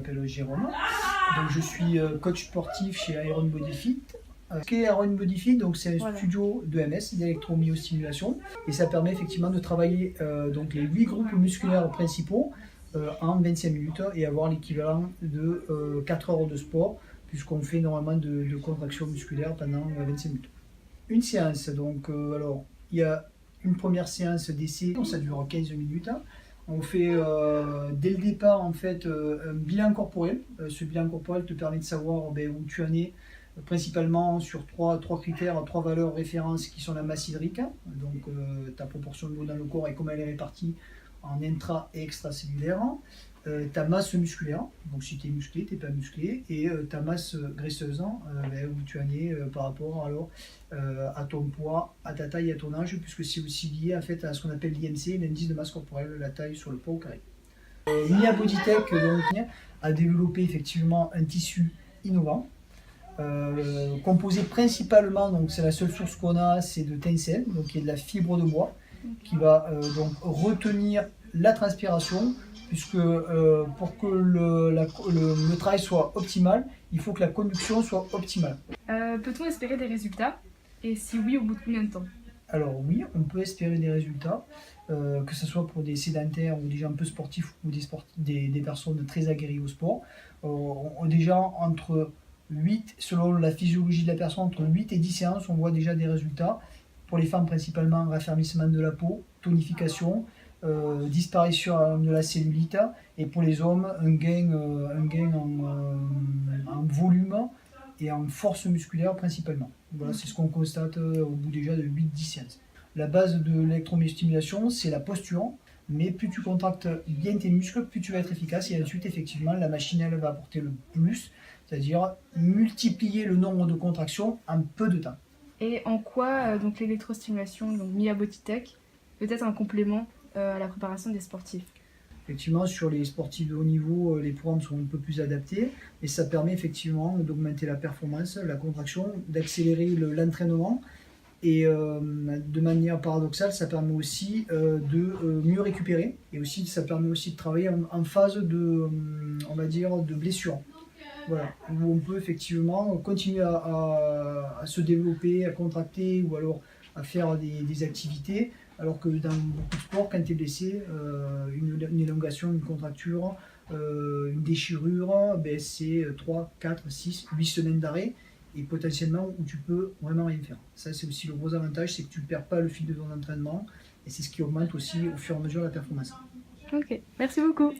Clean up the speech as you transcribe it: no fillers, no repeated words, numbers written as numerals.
m'appelle Jérôme. Donc, je suis coach sportif chez Iron Body Fit. Ce qu'est Iron Body Fit, donc c'est un studio d'EMS, d'électromyostimulation, et ça permet effectivement de travailler donc les 8 groupes musculaires principaux en 25 minutes et avoir l'équivalent de 4 heures de sport, puisqu'on fait normalement de contractions musculaires pendant 25 minutes. Une séance, donc alors il y a une première séance d'essai, ça dure 15 minutes. On fait dès le départ en fait un bilan corporel. Ce bilan corporel te permet de savoir où tu en es, principalement sur trois critères, 3 valeurs références qui sont la masse hydrique, donc ta proportion de l'eau dans le corps et comment elle est répartie en intra et extracellulaire, ta masse musculaire, donc si tu es musclé, tu n'es pas musclé, et ta masse graisseuse, où tu en es par rapport alors, à ton poids, à ta taille et à ton âge, puisque c'est aussi lié en fait, à ce qu'on appelle l'IMC, l'indice de masse corporelle, la taille sur le poids au carré. Mia Bodytech donc, a développé effectivement un tissu innovant, composé principalement, donc c'est la seule source qu'on a, c'est de tencel, donc qui est de la fibre de bois, qui va donc retenir la transpiration, puisque pour que le travail soit optimal, il faut que la conduction soit optimale. Peut-on espérer des résultats? Et si oui, au bout de combien de temps? Alors oui, on peut espérer des résultats, que ce soit pour des sédentaires ou des gens peu sportifs ou des personnes très aguerries au sport. Déjà entre 8, selon la physiologie de la personne, entre 8 et 10 séances, on voit déjà des résultats. Pour les femmes principalement, raffermissement de la peau, tonification, disparition de la cellulite, et pour les hommes, un gain en volume et en force musculaire principalement. Voilà, c'est ce qu'on constate au bout déjà de 8-10 séances. La base de l'électromyostimulation, c'est la posture, mais plus tu contractes bien tes muscles, plus tu vas être efficace, et ensuite effectivement la machine elle va apporter le plus, c'est-à-dire multiplier le nombre de contractions en peu de temps. Et en quoi donc l'électrostimulation, donc Mia Bodytech, peut être un complément à la préparation des sportifs? Effectivement, sur les sportifs de haut niveau, les programmes sont un peu plus adaptés, et ça permet effectivement d'augmenter la performance, la contraction, d'accélérer l'entraînement, et de manière paradoxale, ça permet aussi de mieux récupérer, et aussi ça permet aussi de travailler en phase de, on va dire, de blessure. Voilà, où on peut effectivement continuer à se développer, à contracter ou alors à faire des activités, alors que dans beaucoup de sports, quand tu es blessé, une élongation, une contracture, une déchirure, c'est 3, 4, 6, 8 semaines d'arrêt, et potentiellement où tu peux vraiment rien faire. Ça, c'est aussi le gros avantage, c'est que tu ne perds pas le fil de ton entraînement, et c'est ce qui augmente aussi au fur et à mesure la performance. Ok, merci beaucoup.